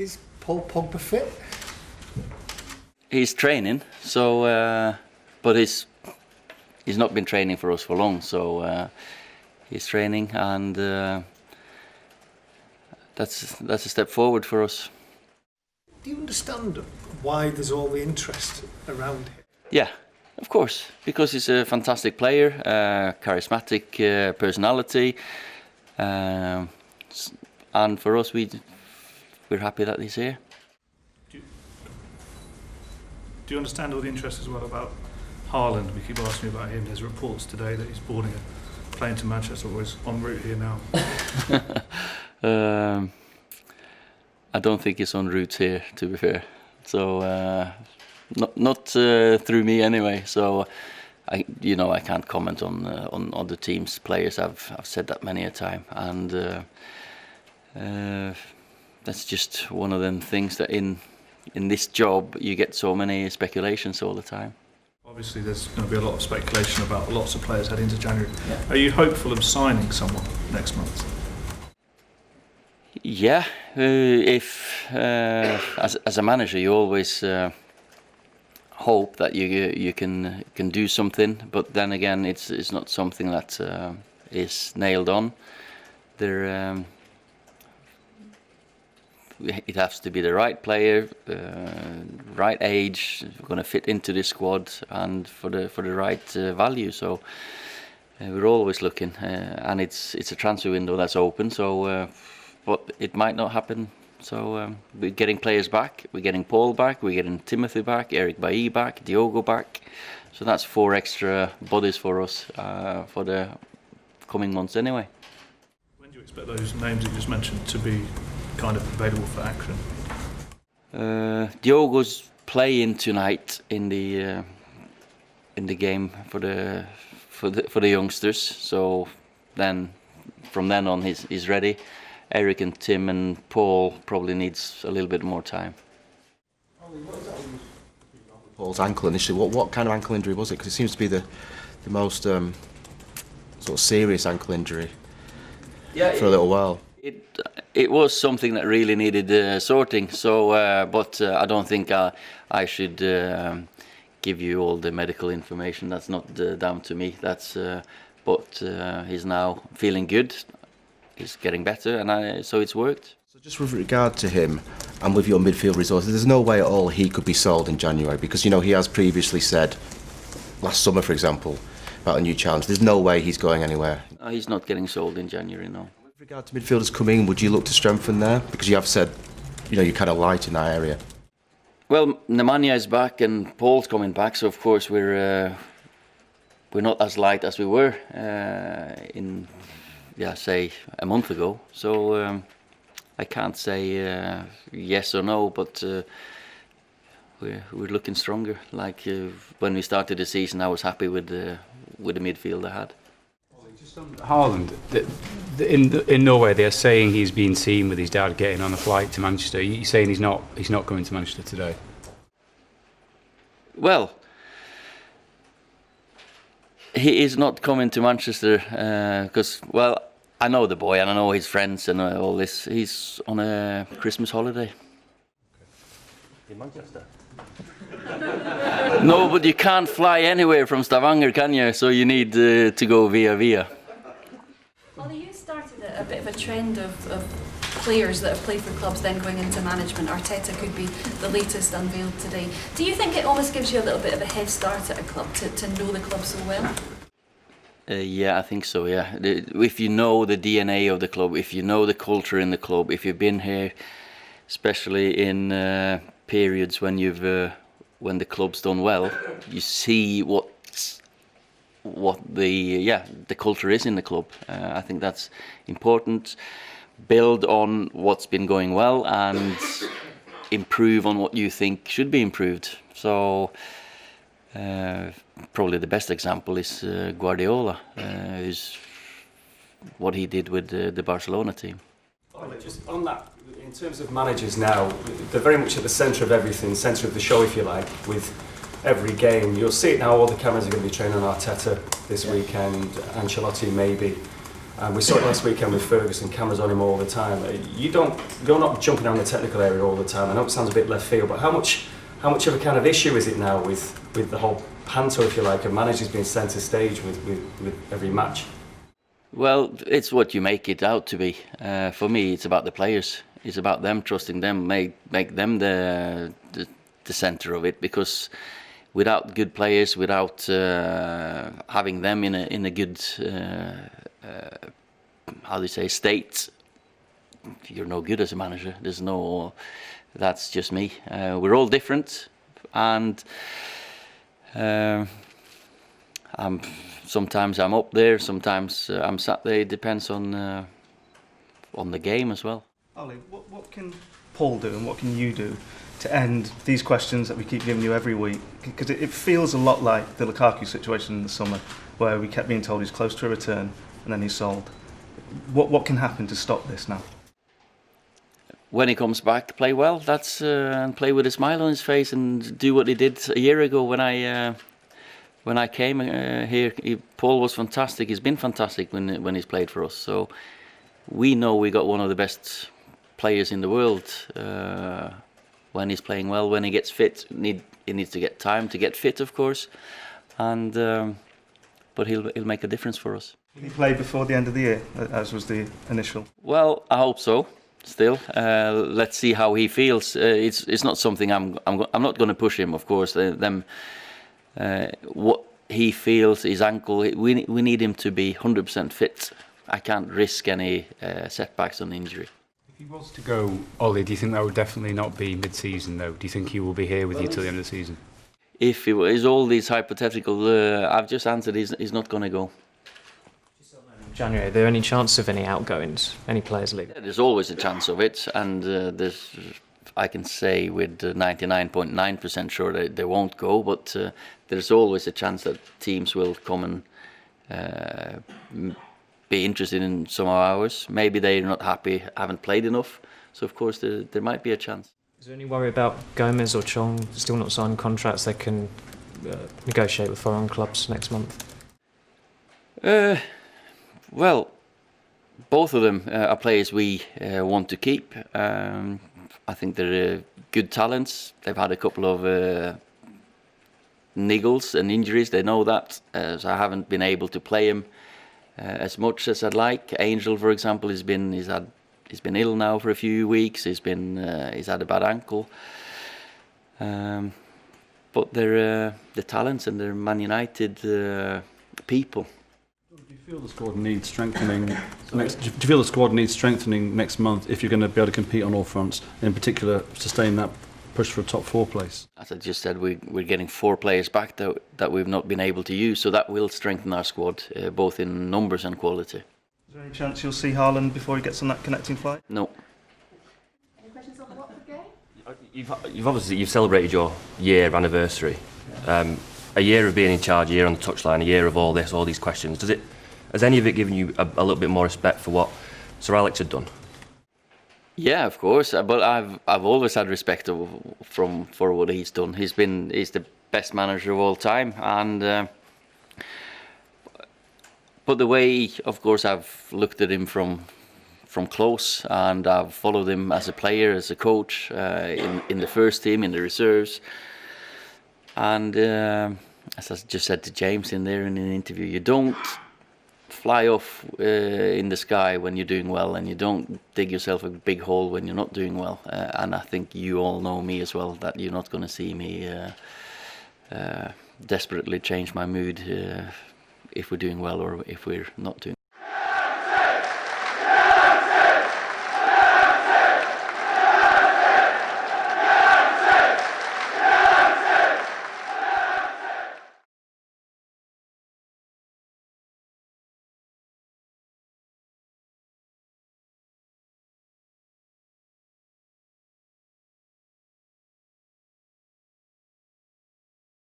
Is Paul Pogba fit? He's training, so but he's not been training for us for long. So he's training, and that's a step forward for us. Do you understand why there's all the interest around him? Yeah, of course, because he's a fantastic player, charismatic personality, and for us, we're happy that he's here. Do you understand all the interest as well about Haaland? We keep asking about him. There's reports today that he's boarding a plane to Manchester, or is en route here now. I don't think he's en route here, to be fair. So not through me anyway. So I can't comment on other teams' players. I've said that many a time, and that's just one of them things that in this job you get so many speculations all the time. Obviously, there's going to be a lot of speculation about lots of players heading into January. Yeah. Are you hopeful of signing someone next month? Yeah, if as a manager, you always hope that you can do something, but then again, it's not something that is nailed on. It has to be the right player, right age, going to fit into the squad, and for the right value. So we're always looking, and it's a transfer window that's open. So, but it might not happen. So we're getting players back. We're getting Paul back. We're getting Timothy back, Eric Bailly back, Diogo back. So that's 4 extra bodies for us for the coming months anyway. When do you expect those names that you just mentioned to be kind of available for action? Diogo's playing tonight in the game for the youngsters. So then from then on he's ready. Eric and Tim and Paul probably needs a little bit more time. Paul's ankle initially. What kind of ankle injury was it? Because it seems to be the most sort of serious ankle injury for a little while. It was something that really needed sorting. So, but I don't think I should give you all the medical information. That's not down to me. But he's now feeling good. He's getting better, and so it's worked. So, just with regard to him and with your midfield resources, there's no way at all he could be sold in January, because he has previously said, last summer, for example, about a new challenge. There's no way he's going anywhere. He's not getting sold in January, no. With regard to midfielders coming, would you look to strengthen there? Because you have said, you're kind of light in that area. Well, Nemanja is back and Paul's coming back, so of course we're not as light as we were say a month ago. So I can't say yes or no, but we're looking stronger. Like when we started the season, I was happy with the midfield I had. Just on Haaland, in Norway they're saying he's been seen with his dad getting on a flight to Manchester. Are you saying he's not coming to Manchester today? Well, he is not coming to Manchester because, I know the boy and I know his friends and all this. He's on a Christmas holiday. In Manchester? No, but you can't fly anywhere from Stavanger, can you? So you need to go via. Ole, you started a bit of a trend of players that have played for clubs then going into management. Arteta could be the latest unveiled today. Do you think it almost gives you a little bit of a head start at a club to know the club so well? Yeah, I think so, yeah. If you know the DNA of the club, if you know the culture in the club, if you've been here, especially in periods when when the club's done well, you see what the culture is in the club. I think that's important. Build on what's been going well and improve on what you think should be improved. So probably the best example is Guardiola, who's what he did with the Barcelona team. Just on that, in terms of managers now, they're very much at the centre of everything, centre of the show, if you like, with every game. You'll see it now, all the cameras are going to be training on Arteta this weekend, Ancelotti maybe. And we saw it last weekend with Ferguson, cameras on him all the time. You're not jumping around the technical area all the time. I know it sounds a bit left field, but how much of a kind of issue is it now with the whole panto, if you like, of managers being centre stage with every match? Well, it's what you make it out to be. For me, it's about the players. It's about them, trusting them, make them the centre of it. Because without good players, without having them in a good how do you say, state, you're no good as a manager. That's just me. We're all different, and sometimes I'm up there, sometimes I'm sat there. It depends on the game as well. Ole, what can Paul do and what can you do to end these questions that we keep giving you every week? Because it feels a lot like the Lukaku situation in the summer, where we kept being told he's close to a return and then he's sold. What can happen to stop this now? When he comes back, play well. And play with a smile on his face and do what he did a year ago when I came here. Paul was fantastic. He's been fantastic when he's played for us. So we know we got one of the best players in the world. When he's playing well, when he gets fit, he needs to get time to get fit, of course. And but he'll make a difference for us. Will he play before the end of the year, as was the initial? Well, I hope so. Still, let's see how he feels. It's not something I'm not going to push him, of course. What he feels, his ankle, we need him to be 100% fit. I can't risk any setbacks on injury. If he was to go, Ole, do you think that would definitely not be mid-season though? Do you think he will be here with you till the end of the season? If it is all these hypothetical, I've just answered, he's not going to go. January, are there any chance of any outgoings, any players leaving? Yeah, there's always a chance of it, and I can say with 99.9% sure that they won't go, but there's always a chance that teams will come and be interested in some of ours. Maybe they're not happy, haven't played enough, so of course there might be a chance. Is there any worry about Gomez or Chong still not signing contracts they can negotiate with foreign clubs next month? Well, both of them are players we want to keep. I think they're good talents. They've had a couple of niggles and injuries. They know that, so I haven't been able to play him as much as I'd like. Angel, for example, he's been ill now for a few weeks. He's had a bad ankle. But they're the talents, and they're Man United people. Do you feel the squad needs strengthening next month if you're going to be able to compete on all fronts, in particular sustain that push for a top 4 place? As I just said, we're getting 4 players back that we've not been able to use, so that will strengthen our squad both in numbers and quality. Is there any chance you'll see Haaland before he gets on that connecting flight? No. Any questions on the Watford game? You've celebrated your year anniversary. A year of being in charge, a year on the touchline, a year of all these questions. Has any of it given you a little bit more respect for what Sir Alex had done? Yeah, of course. But I've always had respect for what he's done. He's the best manager of all time, and but the way, of course, I've looked at him from close, and I've followed him as a player, as a coach, in the first team, in the reserves, and as I just said to James in an interview, you don't fly off in the sky when you're doing well, and you don't dig yourself a big hole when you're not doing well. And I think you all know me as well, that you're not going to see me desperately change my mood if we're doing well or if we're not doing well.